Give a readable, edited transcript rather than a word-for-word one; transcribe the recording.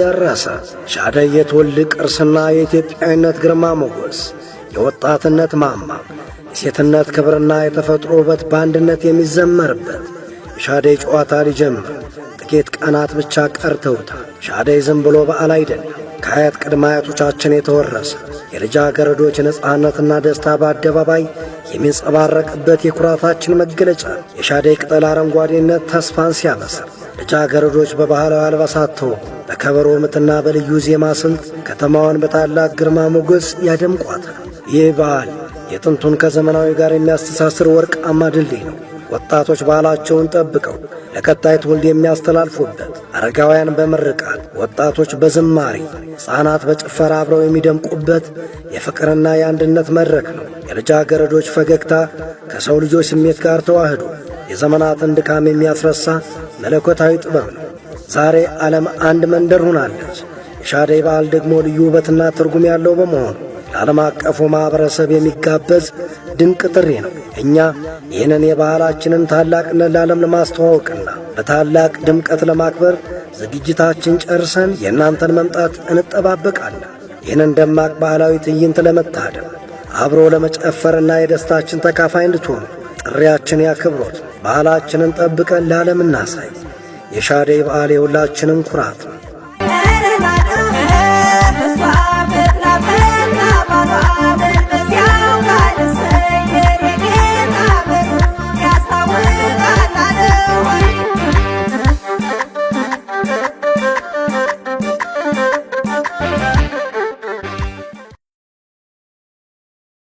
ደረሰ ሻደይ የትውልድ ቅርስና የኢትዮጵያዊነት ግርማ ሞገስ የወጣትነት ማማ የሴትነት ክብርና የተፈጥሮ ውበት በአንድነት የሚዘመርበት የሻደይ ጨዋታ ሊጀምር ጥቂት ቀናት ብቻ ቀርተውታል። ሻደይ ዝም ብሎ በዓል አይደለም። ከአያት ቅድመ አያቶቻችን የተወረሰ የልጃገረዶች ነጻነትና ደስታ በአደባባይ የሚንጸባረቅበት የኩራታችን መገለጫ። የሻደይ ቅጠል አረንጓዴነት ተስፋን ሲያበስር ልጃገረዶች በባህላዊ አልባሳት ተውበው በከበሮ ምትና በልዩ ዜማ ስልት ከተማዋን በታላቅ ግርማ ሞገስ ያደምቋታል። ይህ በዓል የጥንቱን ከዘመናዊ ጋር የሚያስተሳስር ወርቃማ ድልድይ ነው። ወጣቶች ባህላቸውን ጠብቀው ለቀጣይ ትውልድ የሚያስተላልፉበት፣ አረጋውያን በምርቃት ወጣቶች በዝማሬ ሕፃናት በጭፈራ አብረው የሚደምቁበት የፍቅርና የአንድነት መድረክ ነው። የልጃገረዶች ፈገግታ ከሰው ልጆች ስሜት ጋር ተዋህዶ የዘመናትን ድካም የሚያስረሳ መለኮታዊ ጥበብ ነው። ዛሬ ዓለም አንድ መንደር ሆናለች። የሻደይ በዓል ደግሞ ልዩ ውበትና ትርጉም ያለው በመሆኑ ለዓለም አቀፉ ማኅበረሰብ የሚጋበዝ ድንቅ ጥሪ ነው። እኛ ይህንን የባህላችንን ታላቅነት ለዓለም ለማስተዋወቅና በታላቅ ድምቀት ለማክበር ዝግጅታችን ጨርሰን የእናንተን መምጣት እንጠባበቃለን። ይህንን ደማቅ ባህላዊ ትዕይንት ለመታደም አብሮ ለመጨፈርና የደስታችን ተካፋይ እንድትሆኑ ጥሪያችን ያክብሮት። ባህላችንን ጠብቀን ለዓለም እናሳይ። የሻደይ በዓል የሁላችንም ኩራት ነው። Bye.